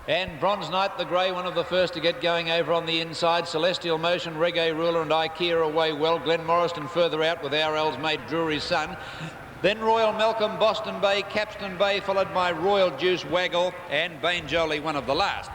And Bronze Knight, the grey, one of the first to get going over on the inside. Celestial Motion, Reggae Ruler and Ikea away well. Glen Morriston further out with Our L's mate Drury's Son. Then Royal Malcolm, Boston Bay, Capstan Bay, followed by Royal Juice, Waggle and Bane Jolie, one of the last.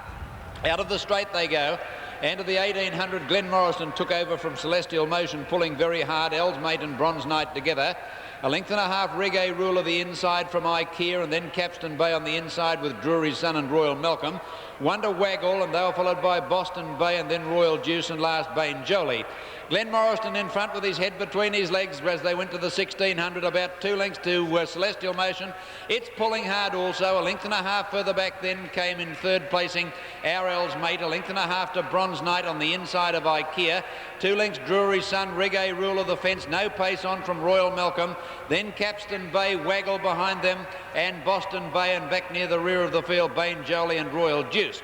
Out of the straight they go. And to the 1800, Glen Morriston took over from Celestial Motion, pulling very hard. L's mate and Bronze Knight together. A length and a half Reggae Ruler the inside from Ikea, and then Capstan Bay on the inside with Drury's Son and Royal Malcolm. Wonder Waggle, and they were followed by Boston Bay and then Royal Juice and last Bane Jolie. Glen Morriston in front with his head between his legs as they went to the 1600, about 2 lengths to Celestial Motion. It's pulling hard also. A length and a half further back then came in third placing Our L's mate. A length and a half to Bronze Knight on the inside of Ikea. 2 lengths Drury's Son, Reggae Ruler the fence, no pace on from Royal Malcolm. Then Capstan Bay, Waggle behind them, and Boston Bay, and back near the rear of the field, Bane Jolie and Royal Juice.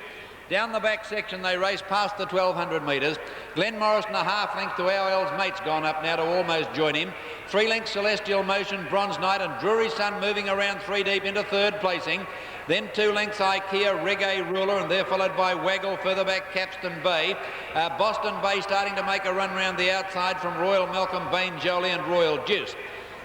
Down the back section they race past the 1200 metres. Glen Morriston a half length to Our L's mate's gone up now to almost join him. 3 lengths Celestial Motion, Bronze Knight and Drury's Son moving around 3 deep into third placing. Then 2 lengths Ikea, Reggae Ruler, and they're followed by Waggle, further back Capstan Bay. Boston Bay starting to make a run round the outside from Royal Malcolm, Bane Jolie and Royal Juice.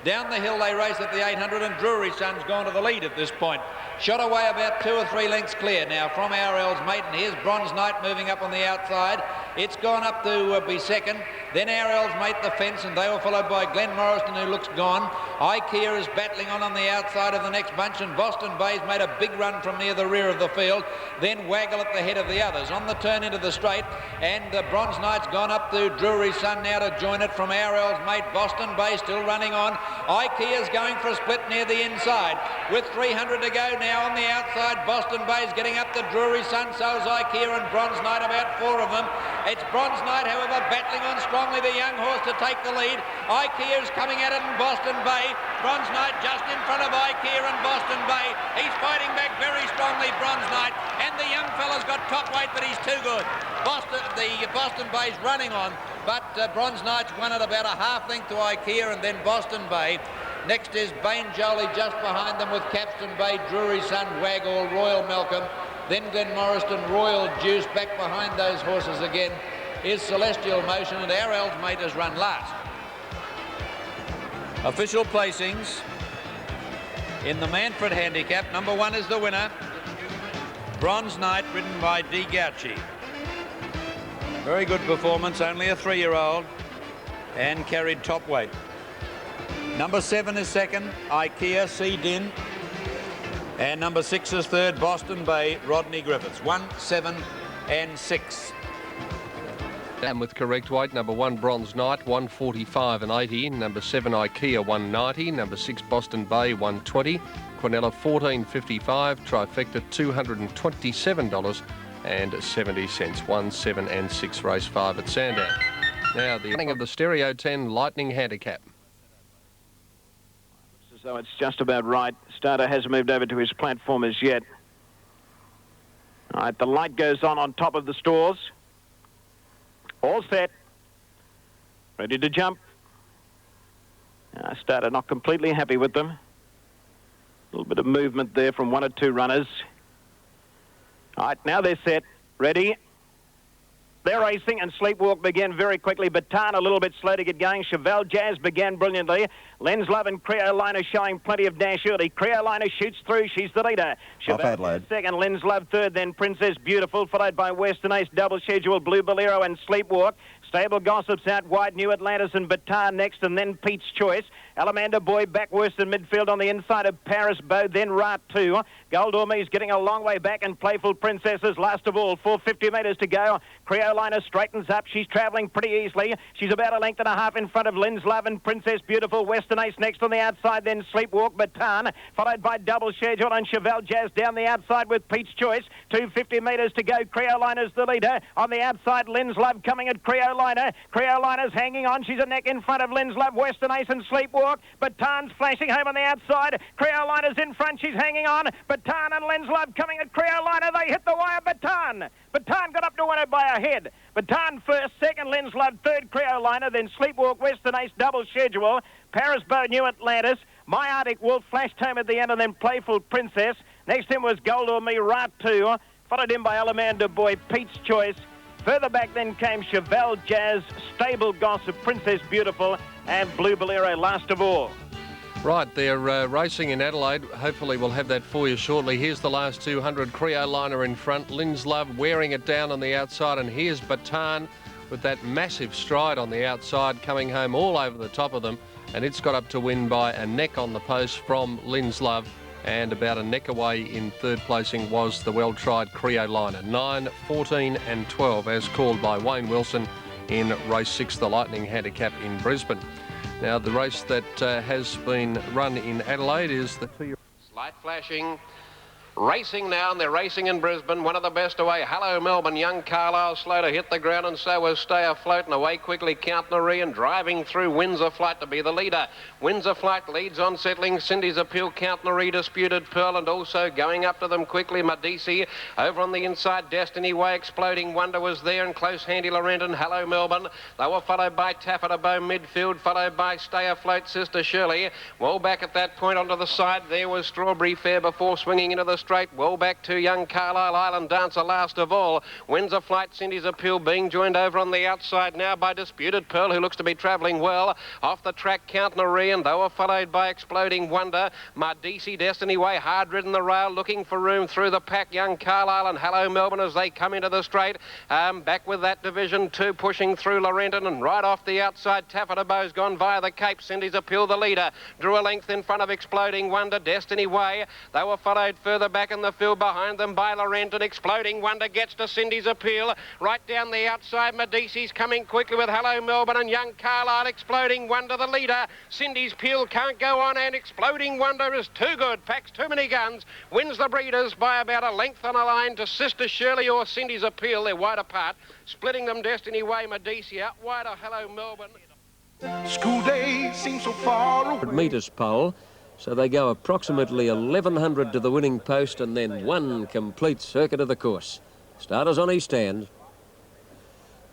Down the hill they race at the 800 and Drury's Son's gone to the lead at this point. Shot away about 2 or 3 lengths clear now from Our L's mate, and here's Bronze Knight moving up on the outside. It's gone up to be second. Then Our L's mate the fence, and they were followed by Glen Morriston, who looks gone. Ikea is battling on the outside of the next bunch, and Boston Bay's made a big run from near the rear of the field. Then Waggle at the head of the others. On the turn into the straight, and Bronze Knight's gone up to Drury's Son now to join it from Our L's mate. Boston Bay still running on. Ikea's going for a split near the inside. With 300 to go now on the outside, Boston Bay's getting up to Drury's Son, so is Ikea and Bronze Knight, about 4 of them. It's Bronze Knight, however, battling on strongly, the young horse, to take the lead. Ikea's coming at it in Boston Bay. Bronze Knight just in front of Ikea and Boston Bay. He's fighting back very strongly, Bronze Knight, and the young fella's got top weight, but he's too good. Boston Bay's running on, but Bronze Knight's won at about a half length to Ikea and then Boston Bay. Next is Bane Jolie just behind them with Capstan Bay, Drury's Son, Waggle, Royal Malcolm. Then Glen Morriston, Royal Juice. Back behind those horses again is Celestial Motion, and Our L's mate has run last. Official placings in the Manfred Handicap. Number 1 is the winner, Bronze Knight, ridden by D. Gauci. Very good performance, only a 3-year-old, and carried top weight. Number 7 is second, Ikea, C. Din. And number 6 is third, Boston Bay, Rodney Griffiths. 1, 7 and 6. And with correct weight, number 1 Bronze Knight, 145 and 80. Number 7 Ikea, 190. Number 6 Boston Bay, 120. Quinella, 14.55. Trifecta, $227.70. 1, 7 and 6, race 5 at Sandown. Now the running of the Stereo 10 Lightning Handicap. So it's just about right. Starter hasn't moved over to his platform as yet. All right, the light goes on top of the stalls. All set. Ready to jump. Starter not completely happy with them. A little bit of movement there from 1 or 2 runners. All right, now they're set. Ready. They're racing, and Sleepwalk began very quickly. Bataan a little bit slow to get going. Cheval Jazz began brilliantly. Lens Love and Creolina showing plenty of dash early. Creolina shoots through. She's the leader. Cheval Jazz second. Lens Love third. Then Princess Beautiful, followed by Western Ace, Double Schedule, Blue Bolero and Sleepwalk. Stable Gossips out wide. New Atlantis and Bataan next, and then Pete's Choice. Alamander Boy back worse than midfield on the inside of Paris Bow. Then Rat 2. Gold Orme's getting a long way back, and Playful Princesses last of all. 450 metres to go. Creolina straightens up. She's travelling pretty easily. She's about a length and a half in front of Lens Love and Princess Beautiful. Western Ace next on the outside, then Sleepwalk, Bataan, followed by Double Schedule and Cheval Jazz down the outside with Pete's Choice. 250 metres to go. Creolina's the leader. On the outside, Lens Love coming at Creolina. Creolina's hanging on. She's a neck in front of Lens Love, Western Ace and Sleepwalk. Bataan's flashing home on the outside. Creolina's in front. She's hanging on. Bataan and Lens Love coming at Creolina. They hit the wire. Bataan got up to win it by a head. Bataan first, second Lens Love, third Creolina, then Sleepwalk, Western Ace, Double Schedule, Paris Bow, New Atlantis, My Arctic Wolf flashed home at the end, and then Playful Princess. Next in was Gold or Me, Rat 2. followed in by Alamander Boy, Pete's Choice. Further back then came Chevelle Jazz, Stable Gossip, Princess Beautiful, and Blue Bolero last of all. Right, they're racing in Adelaide. Hopefully we'll have that for you shortly. Here's the last 200. Creolina in front. Lynn's Love wearing it down on the outside. And here's Bataan with that massive stride on the outside, coming home all over the top of them. And it's got up to win by a neck on the post from Lynn's Love. And about a neck away in third placing was the well-tried Creolina. 9, 14 and 12 as called by Wayne Wilson in race 6, the Lightning Handicap in Brisbane. Now, the race that has been run in Adelaide is the 2-year... Light flashing. Racing now, and they're racing in Brisbane. One of the best away. Hello, Melbourne. Young Carlisle slow to hit the ground, and so was Stay Afloat. And away quickly, Count Marie, and driving through Windsor Flight to be the leader. Windsor Flight leads on settling. Cindy's Appeal, Count Marie, Disputed Pearl, and also going up to them quickly, Medici. Over on the inside, Destiny Way, Exploding Wonder was there, and close handy Lorenton. Hello, Melbourne. They were followed by Taffeta Bow midfield, followed by Stay Afloat, Sister Shirley. Well back at that point onto the side, there was Strawberry Fair before swinging into the straight. Well back to Young Carlisle, Island Dancer last of all. Windsor Flight, Cindy's Appeal being joined over on the outside now by Disputed Pearl, who looks to be travelling well. Off the track, Count Marie, and they were followed by Exploding Wonder. Medici, Destiny Way, hard ridden the rail, looking for room through the pack. Young Carlisle and Hello Melbourne as they come into the straight. Back with that Division 2, pushing through Lorenton, and right off the outside, Taffeta Bow's gone via the Cape. Cindy's Appeal, the leader, drew a length in front of Exploding Wonder, Destiny Way. They were followed further back in the field behind them by Lorenton. Exploding Wonder gets to Cindy's Appeal. Right down the outside, Medici's coming quickly with Hello Melbourne and Young Carlisle. Exploding Wonder, the leader. Cindy's Appeal can't go on, and Exploding Wonder is too good. Packs too many guns. Wins the Breeders by about a length on a line to Sister Shirley or Cindy's Appeal. They're wide apart. Splitting them, Destiny Way, Medici out wider. Hello Melbourne. School day seems so far away. Metres pole. So they go approximately 1,100 to the winning post and then one complete circuit of the course. Starters on East End.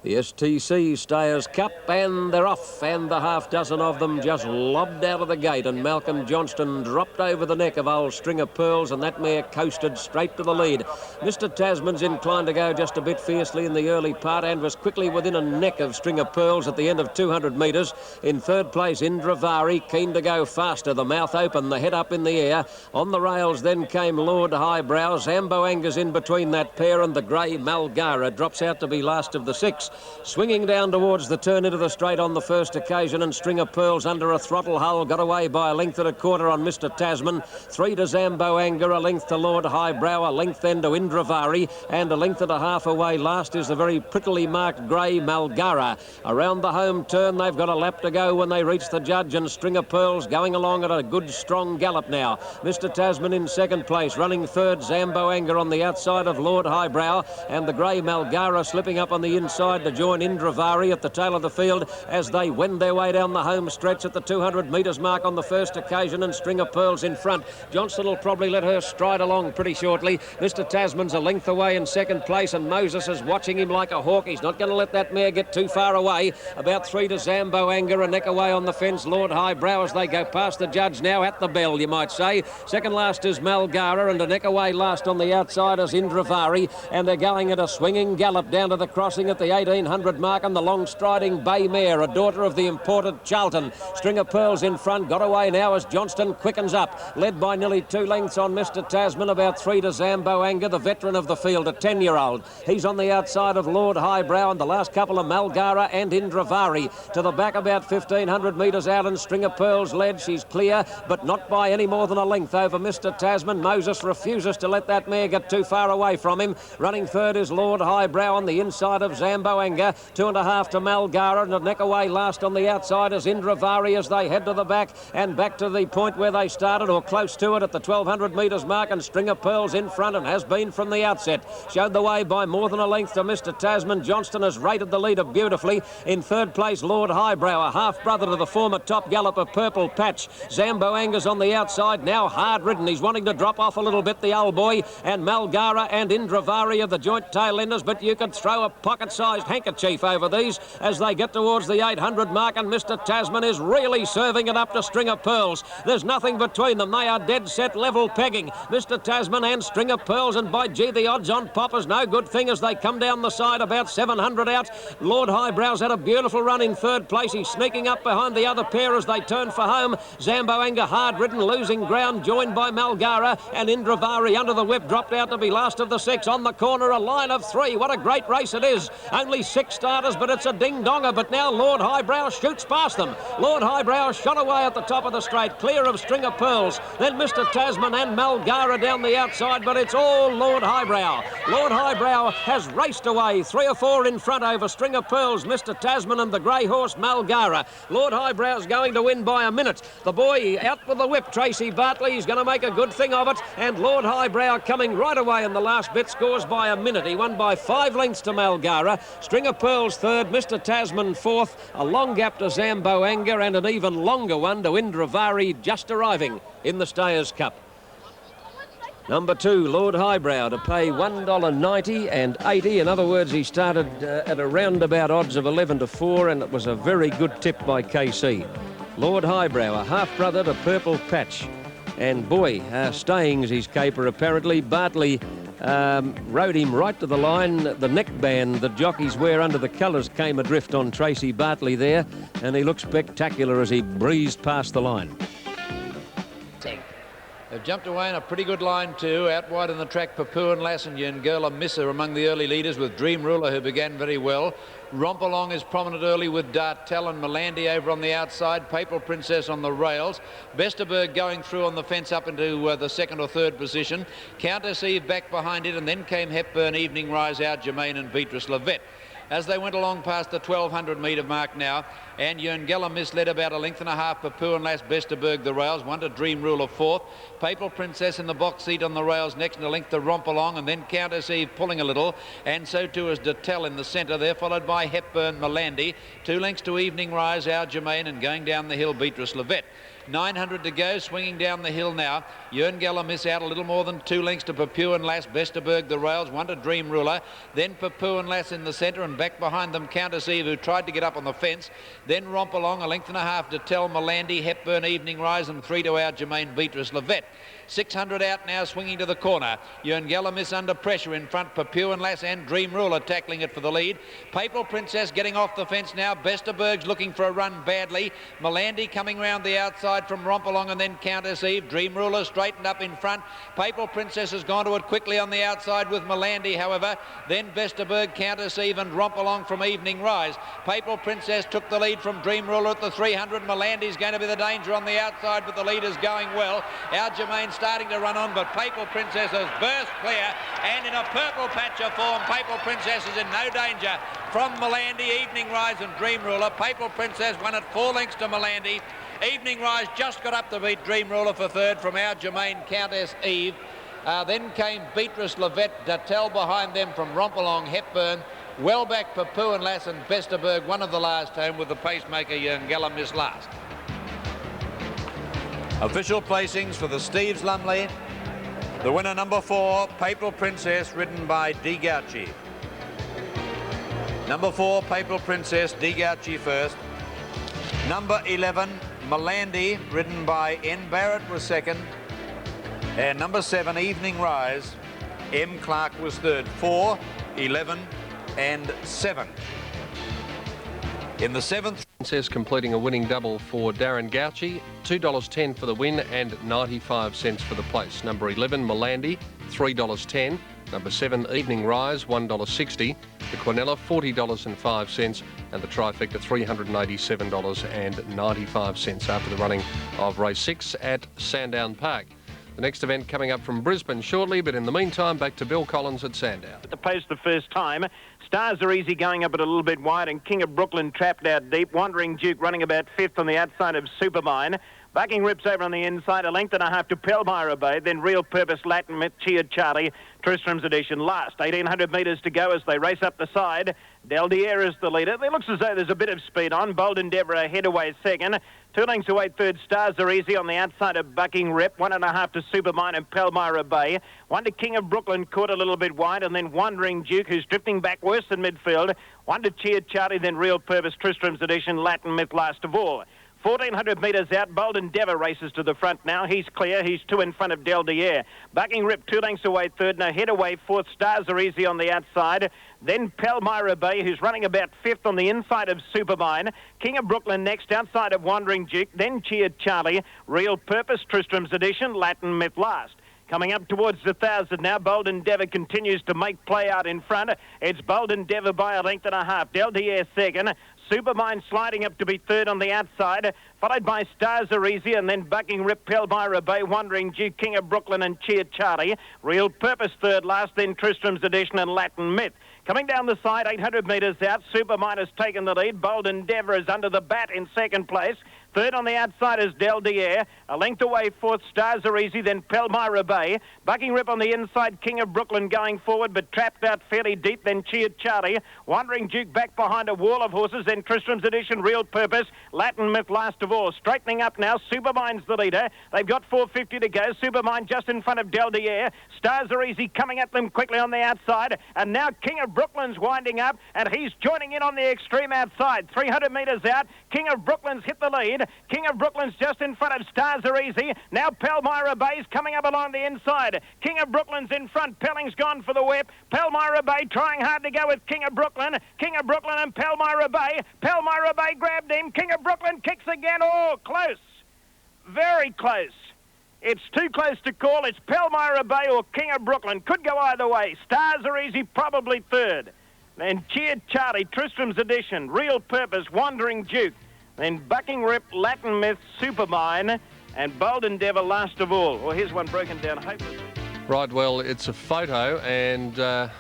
The STC Stayers Cup, and they're off, and the half dozen of them just lobbed out of the gate, and Malcolm Johnston dropped over the neck of old String of Pearls, and that mare coasted straight to the lead. Mr. Tasman's inclined to go just a bit fiercely in the early part and was quickly within a neck of String of Pearls at the end of 200 metres. In third place, Indravari, keen to go faster, the mouth open, the head up in the air. On the rails then came Lord Highbrow. Zambo Anger's in between that pair, and the grey Malgara drops out to be last of the 6. Swinging down towards the turn into the straight on the first occasion, and String of Pearls under a throttle hull got away by a length and a quarter on Mr. Tasman. 3 to Zambo Anger, a length to Lord Highbrow, a length then to Indravari, and a length and a half away last is the very prettily marked grey Malgara. Around the home turn, they've got a lap to go when they reach the judge, and String of Pearls going along at a good strong gallop now. Mr. Tasman in second place, running third, Zambo Anger on the outside of Lord Highbrow, and the grey Malgara slipping up on the inside to join Indravari at the tail of the field as they wend their way down the home stretch at the 200 metres mark on the first occasion, and String of Pearls in front. Johnston will probably let her stride along pretty shortly. Mr. Tasman's a length away in second place, and Moses is watching him like a hawk. He's not going to let that mare get too far away. About 3 to Zambo Anger, a neck away on the fence, Lord Highbrow as they go past the judge now at the bell, you might say. Second last is Malgara, and a neck away last on the outside is Indravari, and they're going at a swinging gallop down to the crossing at the 1800 mark, and the long striding bay mare, a daughter of the imported Charlton. String of Pearls in front, got away now as Johnston quickens up, led by nearly 2 lengths on Mr. Tasman. About 3 to Zambo Anger, the veteran of the field, a 10-year-old. He's on the outside of Lord Highbrow, and the last couple of Malgara and Indravari. To the back about 1,500 metres out, and String of Pearls led. She's clear, but not by any more than a length over Mr. Tasman. Moses refuses to let that mare get too far away from him. Running third is Lord Highbrow on the inside of Zambo Anger. 2.5 to Malgara, and a neck away last on the outside is Indravari as they head to the back and back to the point where they started, or close to it at the 1,200 metres mark, and String of Pearls in front and has been from the outset. Showed the way by more than a length to Mr. Tasman. Johnston has rated the leader beautifully. In third place, Lord Highbrow, a half-brother to the former top galloper Purple Patch. Zambo Anger's on the outside, now hard-ridden. He's wanting to drop off a little bit, the old boy, and Malgara and Indravari are the joint tail enders, but you could throw a pocket-sized handkerchief over these as they get towards the 800 mark, and Mr. Tasman is really serving it up to String of Pearls. There's nothing between them. They are dead set level pegging, Mr. Tasman and String of Pearls, and by gee, the odds on Pop is no good thing as they come down the side about 700 out. Lord Highbrow's had a beautiful run in third place. He's sneaking up behind the other pair as they turn for home. Zamboanga hard-ridden, losing ground, joined by Malgara, and Indravari under the whip dropped out to be last of the six. On the corner, a line of three. What a great race it is. Only 6 starters, but it's a ding-donger. But now Lord Highbrow shoots past them. Lord Highbrow shot away at the top of the straight, clear of String of Pearls. Then Mr. Tasman and Malgara down the outside, but it's all Lord Highbrow. Lord Highbrow has raced away, 3 or 4 in front over String of Pearls, Mr. Tasman and the grey horse Malgara. Lord Highbrow's going to win by a minute. The boy out with the whip, Tracy Bartley, he's going to make a good thing of it, and Lord Highbrow coming right away in the last bit, scores by a minute. He won by 5 lengths to Malgara. String of Pearls third, Mr. Tasman fourth, a long gap to Zamboanga, and an even longer one to Indravari, just arriving in the Stayers Cup. Number 2, Lord Highbrow, to pay $1.90 and 80. In other words, he started at a roundabout odds of 11 to 4, and it was a very good tip by KC. Lord Highbrow, a half-brother to Purple Patch. And boy, Staying's his caper apparently. Bartley rode him right to the line. The neckband that jockeys wear under the colours came adrift on Tracy Bartley there, and he looked spectacular as he breezed past the line. They've jumped away in a pretty good line too. Out wide on the track, Papuan Lass and Yungurla Missa among the early leaders, with Dream Ruler, who began very well. Romp Along is prominent early with Dartel and Malandi over on the outside. Papal Princess on the rails. Vesterberg going through on the fence up into the 2nd or 3rd position. Countess Eve back behind it, and then came Hepburn, Evening Rise, Our Germain and Beatrice Levette. As they went along past the 1200 metre mark now, and Yungurla misled about a length and a half. Papuan Lass, Vesterberg the rails, one to Dream Ruler fourth. Papal Princess in the box seat on the rails next, and a length to Romp Along, and then Countess Eve pulling a little, and so too is Dartel in the centre there, followed by Hepburn, Malandi. 2 lengths to Evening Rise, Our Germain, and going down the hill, Beatrice Levette. 900 to go, swinging down the hill now. Yungurla miss out a little more than 2 lengths to Papuan Lass, Vesterberg the rails, one to Dream Ruler, then Papuan Lass in the centre, and back behind them Countess Eve, who tried to get up on the fence. Then Romp Along, a length and a half to Tell Malandi, Hepburn, Evening Rise, and 3 to Our Germain, Beatrice Levette. 600 out now, swinging to the corner. Yungurla miss under pressure in front. Papuan Lass and Dream Ruler tackling it for the lead. Papal Princess getting off the fence now. Vesterberg's looking for a run badly. Malandi coming round the outside from Romp Along, and then Countess Eve. Dream Ruler straightened up in front. Papal Princess has gone to it quickly on the outside with Malandi, however. Then Vesterberg, Countess Eve and Romp Along from Evening Rise. Papal Princess took the lead from Dream Ruler at the 300. Malandi's going to be the danger on the outside, but the leader's going well. Our Germain starting to run on, but Papal Princess has burst clear, and in a purple patch of form, Papal Princess is in no danger from Malandi, Evening Rise and Dream Ruler. Papal Princess won at 4 lengths to Malandi. Evening Rise just got up to beat Dream Ruler for third from Our Germain, Countess Eve. Then came Beatrice Levette, Dartel behind them from Romp Along, Hepburn. Well back Papuan Lass and Vesterberg, one of the last home, with the pacemaker Yungurla miss last. Official placings for the Steves Lumley. The winner, number 4, Papal Princess, ridden by D. Gauchi. Number 4, Papal Princess, D. Gauchi first. Number 11, Malandi, ridden by N. Barrett, was second. And number 7, Evening Rise, M. Clark was third. 4, 11 and 7. In the 7th... Princess completing a winning double for Darren Gauchi, $2.10 for the win and 95 cents for the place. Number 11, Malandi, $3.10. Number 7, Evening Rise, $1.60. The Quinella, $40.05. And the trifecta, $387.95 after the running of race 6 at Sandown Park. The next event coming up from Brisbane shortly, but in the meantime, back to Bill Collins at Sandown. At the post the first time. Stars Are Easy going up at a little bit wide, and King of Brooklyn trapped out deep. Wandering Duke running about 5th on the outside of Supermine. Backing Rips over on the inside, a length and a half to Palmyra Bay, then Real Purpose, Latin Myth, Cheered Charlie, Tristram's Edition last. 1,800 metres to go as they race up the side. Del Dier is the leader. It looks as though there's a bit of speed on. Bold Endeavour ahead away second. 2 lengths away third. Stars Are Easy on the outside of Bucking Rip. 1.5 to Supermine and Palmyra Bay. 1 to King of Brooklyn, caught a little bit wide, and then Wandering Duke, who's drifting back worse than midfield. 1 to Cheered Charlie, then Real Purpose, Tristram's Edition, Latin Myth last of all. 1,400 metres out, Bold Endeavour races to the front now. He's clear. He's 2 in front of Del Dier. Bucking Rip 2 lengths away third. No, head away fourth. Stars Are Easy on the outside. Then Palmyra Bay, who's running about fifth on the inside of Supermine. King of Brooklyn next, outside of Wandering Duke. Then Cheered Charlie. Real Purpose, Tristram's Edition, Latin Myth last. Coming up towards the 1,000 now. Bold Endeavour continues to make play out in front. It's Bold Endeavour by a length and a half. Del Dier second. Supermine sliding up to be third on the outside, followed by Stars Are Easy, and then Bucking Rip, Palmyra Bay, Wandering Duke, King of Brooklyn and Cheered Charlie. Real Purpose third last, then Tristram's Edition and Latin Myth. Coming down the side, 800 metres out, Supermine has taken the lead. Bold Endeavour is under the bat in second place. Third on the outside is Del Dier. A length away fourth, Stars Are Easy, then Palmyra Bay. Bucking Rip on the inside, King of Brooklyn going forward, but trapped out fairly deep, then Cheered Charlie. Wandering Duke back behind a wall of horses, then Tristram's Edition, Real Purpose, Latin Myth last of all. Straightening up now, Supermine's the leader. They've got 450 to go. Supermine just in front of Del Dier. Stars Are Easy coming at them quickly on the outside. And now King of Brooklyn's winding up, and he's joining in on the extreme outside. 300 metres out, King of Brooklyn's hit the lead. King of Brooklyn's just in front of Stars Are Easy. Now Palmyra Bay's coming up along the inside. King of Brooklyn's in front. Pelling's gone for the whip. Palmyra Bay trying hard to go with King of Brooklyn. King of Brooklyn and Palmyra Bay. Palmyra Bay grabbed him. King of Brooklyn kicks again. Oh, close. Very close. It's too close to call. It's Palmyra Bay or King of Brooklyn. Could go either way. Stars Are Easy probably third. Then Cheered Charlie, Tristram's Edition, Real Purpose, Wandering Duke. Then Bucking Rip, Latin Myth, Supermine, and Bold Endeavour last of all. Well, here's one broken down hopelessly. Right, well, it's a photo and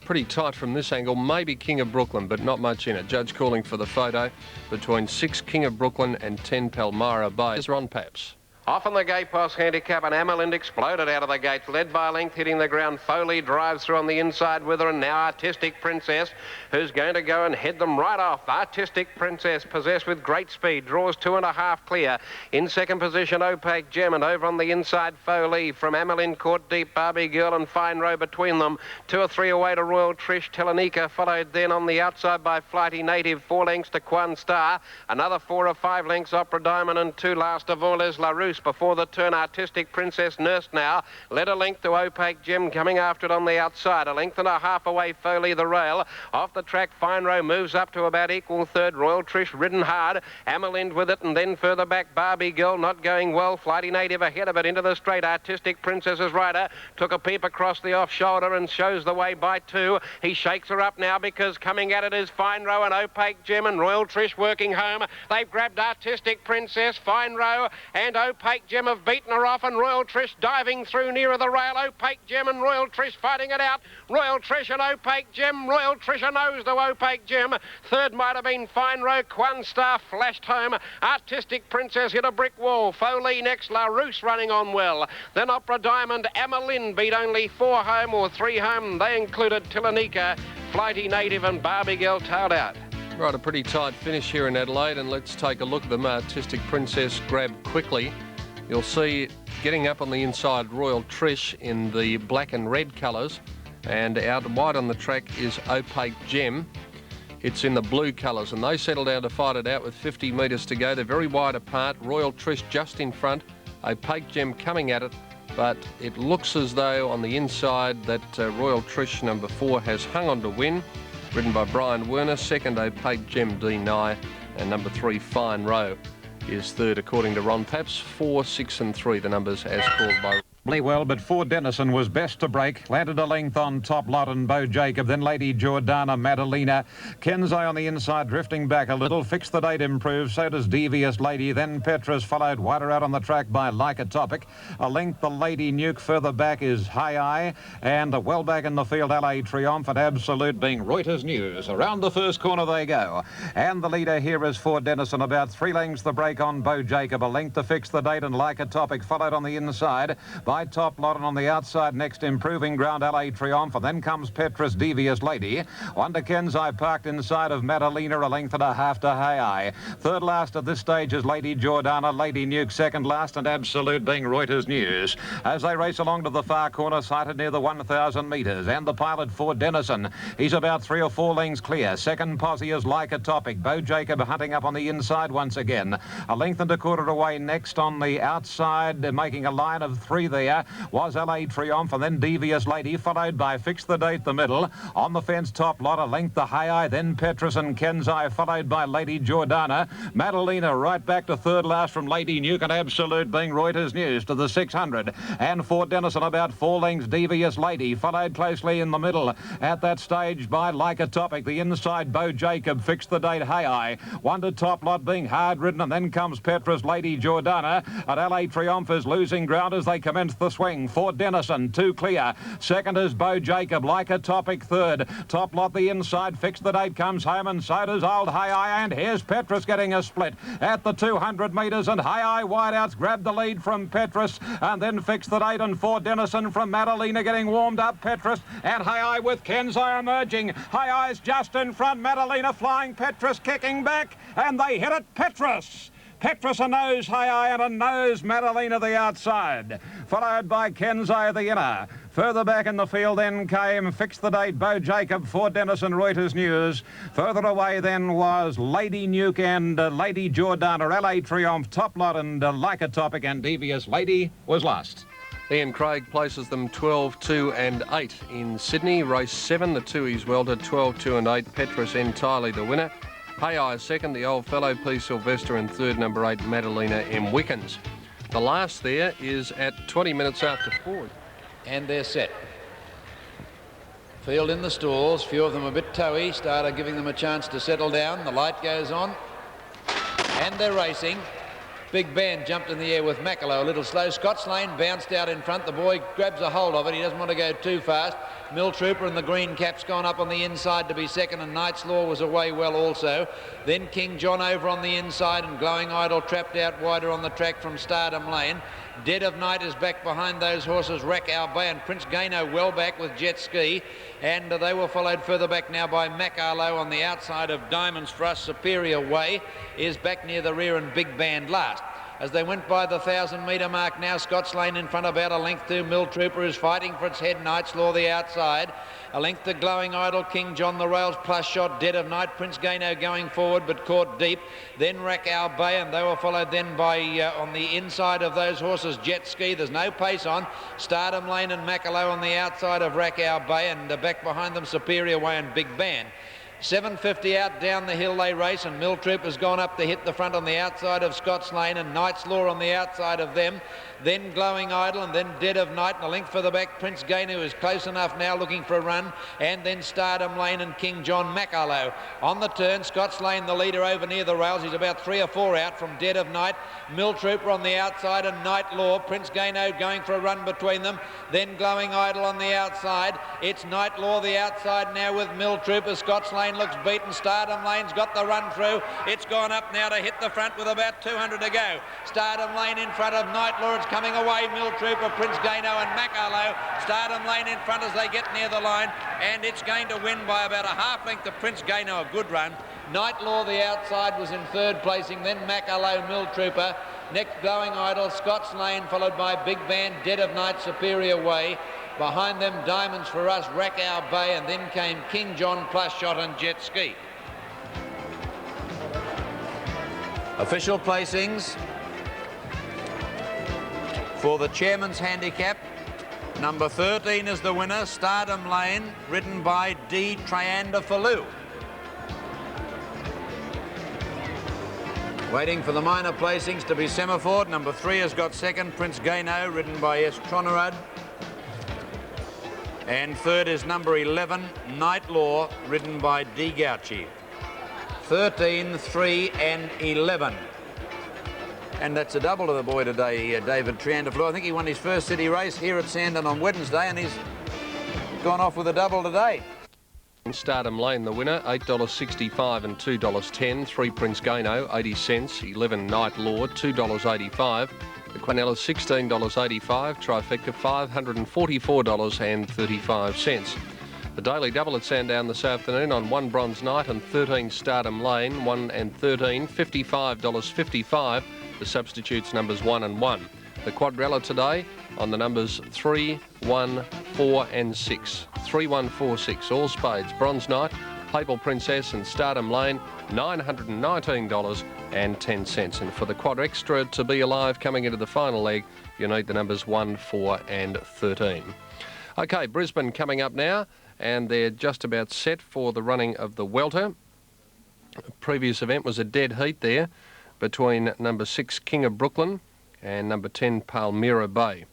pretty tight from this angle. Maybe King of Brooklyn, but not much in it. Judge calling for the photo between 6 King of Brooklyn and 10 Palmyra Bay. Here's Ron Paps. Off on the gate pass handicap, and Amelind exploded out of the gates, led by a length, hitting the ground. Foley drives through on the inside with her, and now Artistic Princess, who's going to go and head them right off. Artistic Princess, possessed with great speed, draws 2.5 clear. In second position, Opaque Gem, and over on the inside, Foley from Amelind, caught deep, Barbie Girl and Fine Row between them. 2 or 3 away to Royal Trish, Telenika, followed then on the outside by Flighty Native, 4 lengths to Quan Star. Another 4 or 5 lengths, Opera Diamond, and 2 last of all is La Rousse. Before the turn, Artistic Princess nursed now. Led a length to Opaque Gem, coming after it on the outside. A length and a half away, Foley the rail. Off the track, Fine Row moves up to about equal third. Royal Trish ridden hard. Amelind with it, and then further back, Barbie Girl not going well. Flighty Native ahead of it into the straight. Artistic Princess's rider took a peep across the off shoulder and shows the way by 2. He shakes her up now because coming at it is Fine Row and Opaque Gem, and Royal Trish working home. They've grabbed Artistic Princess, Fine Row and Opaque Gem have beaten her off, and Royal Trish diving through nearer the rail. Opaque Gem and Royal Trish fighting it out. Royal Trish and Opaque Gem. Royal Trish a nose to Opaque Gem. Third might have been Fine Row. Quan Star flashed home. Artistic Princess hit a brick wall. Foley next. La Rousse running on well. Then Opera Diamond. Amelind beat only 4 home or 3 home. They included Tillanika, Flighty Native and Barbie Girl tailed out. Right, a pretty tight finish here in Adelaide, and let's take a look at them. Artistic Princess grabbed quickly. You'll see getting up on the inside Royal Trish in the black and red colours, and out wide on the track is Opaque Gem. It's in the blue colours, and they settle down to fight it out with 50 metres to go. They're very wide apart. Royal Trish just in front, Opaque Gem coming at it, but it looks as though on the inside that Royal Trish number 4 has hung on to win, ridden by Brian Werner. Second, Opaque Gem, D. Nye, and number 3, Fine Row, is third according to Ron Paps. 4, 6 and 3 the numbers as called by Well, but Ford Denison was best to break. Landed a length on Top Lot and Bo Jacob. Then Lady Jordana, Madalena. Kenzai on the inside, drifting back a little. Fix the Date improved. So does Devious Lady. Then Petrus followed wider out on the track by Like a Topic. A length, the Lady Nuke. Further back is High Eye. And well back in the field, LA Triumph and Absolute being Reuters News. Around the first corner they go. And the leader here is Ford Denison. About 3 lengths the break on Bo Jacob. A length to Fix the Date and Like a Topic. Followed on the inside by Top Lot, and on the outside next improving ground LA Triumph, and then comes Petrus, Devious Lady. One to Kenzai, parked inside of Madalena, a length and a half to High Eye. Third last at this stage is Lady Jordana, Lady Nuke second last, and Absolute being Reuters News. As they race along to the far corner, sighted near the 1,000 metres, and the pilot Ford Denison. He's about 3 or 4 lengths clear. Second posse is Like a Topic. Bo Jacob hunting up on the inside once again. A length and a quarter away next on the outside, making a line of 3 there, was LA Triumph, and then Devious Lady, followed by Fix the Date, the middle. On the fence, Top Lot, a length the High Eye, then Petrus and Kenzai, followed by Lady Jordana. Madalena right back to third last from Lady Nuke, and Absolute being Reuters News to the 600. And Ford Denison about 4 lengths, Devious Lady, followed closely in the middle at that stage by Like a Topic. The inside, Bo Jacob, Fix the Date, High Eye. One to Top Lot being hard ridden, and then comes Petrus, Lady Jordana. And LA Triumph is losing ground as they commence the swing. Ford Denison, 2 clear. Second is Bo Jacob, Like a Topic third. Top Lot the inside, Fix the Date comes home, and so does Old High Eye, and here's Petrus getting a split at the 200 metres, and High Eye wideouts grab the lead from Petrus, and then Fix the Date and Ford Denison from Madalena getting warmed up. Petrus and High Eye with Kenzai emerging. High Eye's just in front, Madalena flying, Petrus kicking back, and they hit it. Petrus a nose, High Eye, and a nose, Madalena the outside, followed by Kenzai the inner. Further back in the field then came Fix the Date, Bo Jacob, Ford Denison, Reuters News. Further away then was Lady Nuke and Lady Jordana, LA Triumph, Top Lot and Like a Topic, and Devious Lady was last. Ian Craig places them 12, 2 and 8 in Sydney. Race 7, the 2 he's welted, 12, 2 and 8. Petrus entirely the winner. High Eye second, the Old Fellow P. Sylvester, and third, number 8, Madalena M. Wickens. The last there is at 20 minutes after 4. And they're set. Field in the stalls, few of them a bit toey. Starter giving them a chance to settle down. The light goes on, and they're racing. Big Band jumped in the air with Macalo a little slow. Scots Lane bounced out in front. The boy grabs a hold of it. He doesn't want to go too fast. Mill Trooper and the green cap's gone up on the inside to be second, and Knight's Law was away well also. Then King John over on the inside, and Glowing Idol trapped out wider on the track from Stardom Lane. Dead of Night is back behind those horses, Rakow Bay, and Prince Gano well back with Jet Ski, and they were followed further back now by Macalo on the outside of Diamonds for Us. Superior Way is back near the rear, and Big Band last. As they went by the 1,000-metre mark now, Scots Lane in front, about a length to Mill Trooper is fighting for its head. Knight's Law the outside. A length to Glowing Idol, King John the rails plus shot, Dead of Night. Prince Gano going forward but caught deep. Then Rakow Bay, and they were followed then by, on the inside of those horses, Jet Ski. There's no pace on. Stardom Lane and Macalo on the outside of Rakow Bay, and back behind them Superior Way and Big Band. 750 out down the hill they race, and Mill Troop has gone up to hit the front on the outside of Scots Lane, and Knight's Law on the outside of them. Then Glowing Idol, and then Dead of Night, and a length for the back. Prince Gano is close enough now looking for a run, and then Stardom Lane and King John Macalo. On the turn, Scots Lane the leader over near the rails. He's about 3 or 4 out from Dead of Night. Mill Trooper on the outside and Night Law. Prince Gano going for a run between them. Then Glowing Idol on the outside. It's Night Law the outside now with Mill Trooper. Scots Lane looks beaten. Stardom Lane's got the run through. It's gone up now to hit the front with about 200 to go. Stardom Lane in front of Night Law. It's coming away. Mill Trooper, Prince Gano and Macalo. Stardom Lane in front as they get near the line, and it's going to win by about a half length to Prince Gano. A good run. Night Law the outside was in third placing, then Macalo, Mill Trooper. Next Glowing Idol, Scots Lane, followed by Big Band, Dead of Night, Superior Way. Behind them, Diamonds for Us, Rakow Bay, and then came King John, Plus Shot and Jet Ski. Official placings for the Chairman's Handicap. Number 13 is the winner, Stardom Lane, ridden by D. Trianda Falou. Waiting for the minor placings to be semaphored. Number 3 has got second, Prince Gano, ridden by S. Tronerud. And third is number 11, Night Law, ridden by D. Gauchi. 13, 3 and 11. And that's a double to the boy today, David Triandaflor. I think he won his first city race here at Sandown on Wednesday, and he's gone off with a double today. Stardom Lane, the winner, $8.65 and $2.10. 3 Prince Gano, 80 cents. 11 Night Law, $2.85. The Quinella, $16.85. Trifecta, $544.35. The Daily Double at Sandown this afternoon on 1 Bronze Night and 13 Stardom Lane, 1 and 13, $55.55. The substitutes numbers 1 and 1. The Quadrella today on the numbers 3, 1, 4 and 6. 3, 1, 4, 6. All spades. Bronze Night, Papal Princess and Stardom Lane, $919.10. And for the Quad Extra to be alive coming into the final leg, you need the numbers 1, 4 and 13. OK, Brisbane coming up now, and they're just about set for the running of the Welter. The previous event was a dead heat there between number 6 King of Brooklyn and number 10 Palmyra Bay.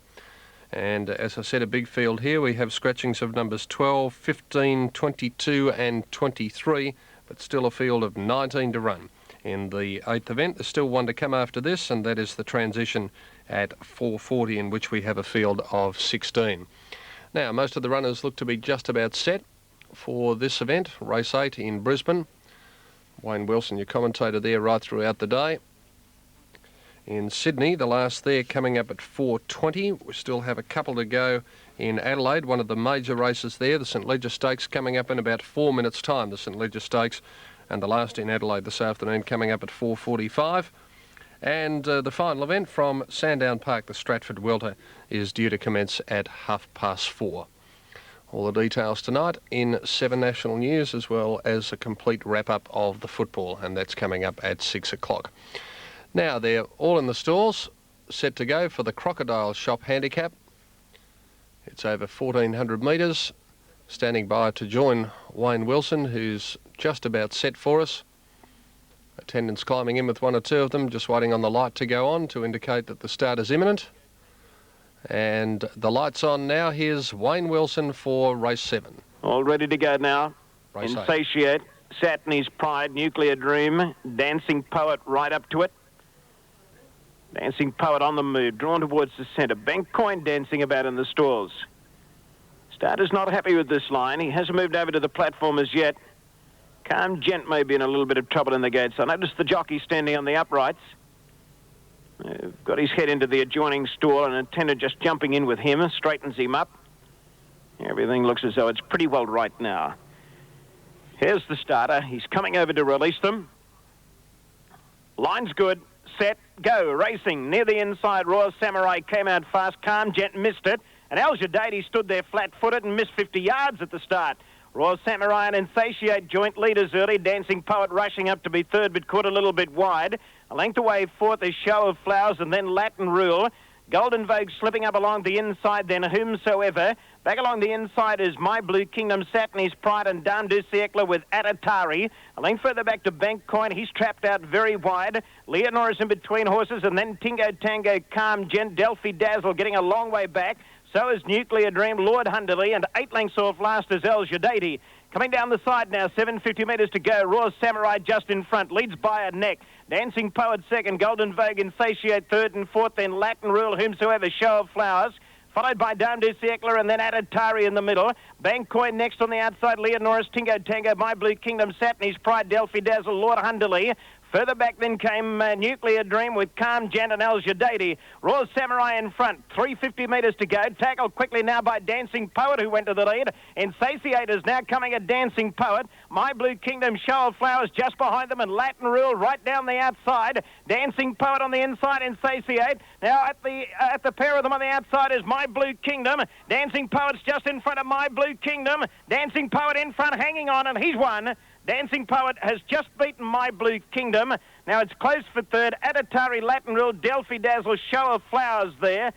And as I said, a big field here. We have scratchings of numbers 12, 15, 22 and 23, but still a field of 19 to run. In the 8th event, there's still one to come after this, and that is the transition at 4:40, in which we have a field of 16. Now, most of the runners look to be just about set for this event, race 8 in Brisbane. Wayne Wilson, your commentator there right throughout the day. In Sydney, the last there coming up at 4:20. We still have a couple to go in Adelaide, one of the major races there, the St Leger Stakes, coming up in about 4 minutes' time, the St Leger Stakes, and the last in Adelaide this afternoon coming up at 4:45. And the final event from Sandown Park, the Stratford Welter, is due to commence at 4:30. All the details tonight in 7 National News, as well as a complete wrap-up of the football, and that's coming up at 6 o'clock. Now, they're all in the stalls, set to go for the Crocodile Shop Handicap. It's over 1,400 metres. Standing by to join Wayne Wilson, who's just about set for us. Attendants climbing in with 1 or 2 of them, just waiting on the light to go on to indicate that the start is imminent. And the light's on now. Here's Wayne Wilson for race 7. All ready to go now. Race 8. Insatiate, Satney's Pride, Nuclear Dream, Dancing Poet right up to it. Dancing Poet on the move, drawn towards the centre. Bank Coin dancing about in the stalls. Starter's not happy with this line. He hasn't moved over to the platform as yet. Calm Gent may be in a little bit of trouble in the gates. I noticed the jockey standing on the uprights. Got his head into the adjoining stall, and an attendant just jumping in with him, straightens him up. Everything looks as though it's pretty well right now. Here's the starter. He's coming over to release them. Line's good. Set, go, racing. Near the inside, Royal Samurai came out fast. Calm Gent missed it. And Al Jadati stood there flat-footed and missed 50 yards at the start. Royal Samurai and Insatiate joint leaders early. Dancing Poet rushing up to be third, but caught a little bit wide. A length away fourth is Show of Flowers and then Latin Rule. Golden Vogue slipping up along the inside, then Whomsoever. Back along the inside is My Blue Kingdom, Satney's Pride and Dame du Siècle with Adatari. A length further back to Bank Coin. He's trapped out very wide. Leonora's in between horses, and then Tingo Tango, Calm Gent, Delphi Dazzle getting a long way back. So is Nuclear Dream, Lord Hunderley, and 8 lengths off last is El Jadati. Coming down the side now, 750 metres to go. Raw Samurai just in front, leads by a neck. Dancing Poet second, Golden Vogue, Insatiate third and fourth, then Latin Rule, Whomsoever, Show of Flowers. Followed by Dame du Siècle and then Adatari in the middle. Bank Coin next on the outside, Leonora's, Tingo Tango, My Blue Kingdom, Satney's Pride, Delphi Dazzle, Lord Hunderley. Further back then came Nuclear Dream with Calm Gent and El Jadati. Royal Samurai in front, 350 metres to go. Tackled quickly now by Dancing Poet, who went to the lead. Insatiate is now coming at Dancing Poet. My Blue Kingdom, Show of Flowers just behind them, and Latin Rule right down the outside. Dancing Poet on the inside, Insatiate. Now at the pair of them on the outside is My Blue Kingdom. Dancing Poet's just in front of My Blue Kingdom. Dancing Poet in front, hanging on, and he's won. Dancing Poet has just beaten My Blue Kingdom. Now it's close for third. Adatari, Latin Rule, Delphi Dazzle, Show of Flowers there.